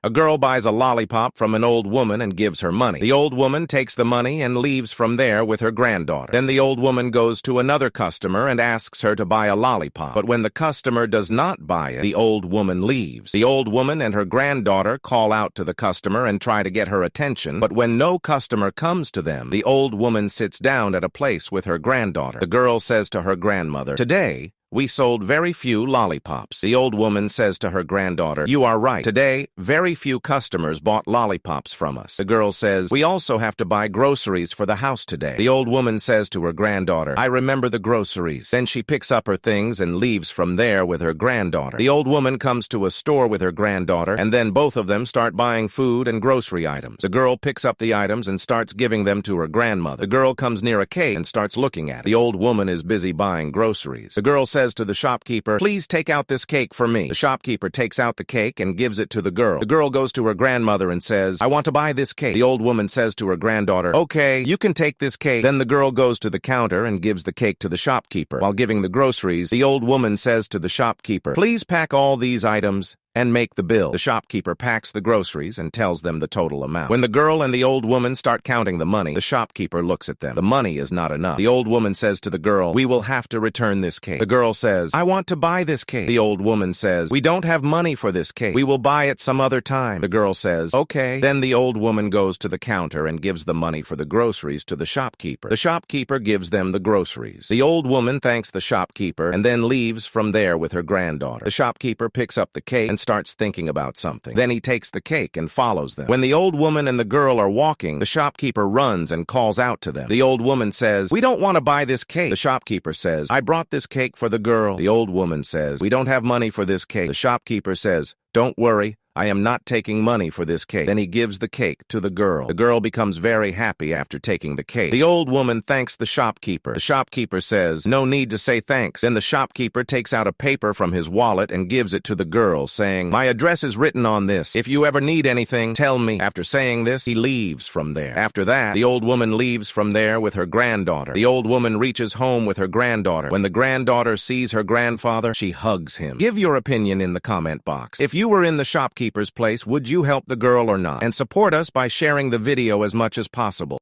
A girl buys a lollipop from an old woman and gives her money. The old woman takes the money and leaves from there with her granddaughter. Then the old woman goes to another customer and asks her to buy a lollipop. But when the customer does not buy it, the old woman leaves. The old woman and her granddaughter call out to the customer and try to get her attention, but when no customer comes to them, the old woman sits down at a place with her granddaughter. The girl says to her grandmother, "Today, we sold very few lollipops." The old woman says to her granddaughter, "You are right. Today, very few customers bought lollipops from us." The girl says, "We also have to buy groceries for the house today." The old woman says to her granddaughter, "I remember the groceries." Then she picks up her things and leaves from there with her granddaughter. The old woman comes to a store with her granddaughter, and then both of them start buying food and grocery items. The girl picks up the items and starts giving them to her grandmother. The girl comes near a cake and starts looking at it. The old woman is busy buying groceries. The girl says to the shopkeeper, "Please take out this cake for me." The shopkeeper takes out the cake and gives it to the girl. The girl goes to her grandmother and says, "I want to buy this cake." The old woman says to her granddaughter, "Okay, you can take this cake." Then the girl goes to the counter and gives the cake to the shopkeeper. While giving the groceries, the old woman says to the shopkeeper, "Please pack all these items and make the bill." The shopkeeper packs the groceries and tells them the total amount. When the girl and the old woman start counting the money, the shopkeeper looks at them. The money is not enough. The old woman says to the girl, "We will have to return this cake." The girl says, "I want to buy this cake." The old woman says, "We don't have money for this cake. We will buy it some other time." The girl says, "Okay." Then the old woman goes to the counter and gives the money for the groceries to the shopkeeper. The shopkeeper gives them the groceries. The old woman thanks the shopkeeper and then leaves from there with her granddaughter. The shopkeeper picks up the cake and starts thinking about something. Then he takes the cake and follows them. When the old woman and the girl are walking, the shopkeeper runs and calls out to them. The old woman says, "We don't want to buy this cake." The shopkeeper says, "I brought this cake for the girl." The old woman says, "We don't have money for this cake." The shopkeeper says, "Don't worry, I am not taking money for this cake." Then he gives the cake to the girl. The girl becomes very happy after taking the cake. The old woman thanks the shopkeeper. The shopkeeper says, "No need to say thanks." Then the shopkeeper takes out a paper from his wallet and gives it to the girl, saying, "My address is written on this. If you ever need anything, tell me." After saying this, he leaves from there. After that, the old woman leaves from there with her granddaughter. The old woman reaches home with her granddaughter. When the granddaughter sees her grandfather, she hugs him. Give your opinion in the comment box. If you were in the shopkeeper's place, would you help the girl or not? And support us by sharing the video as much as possible.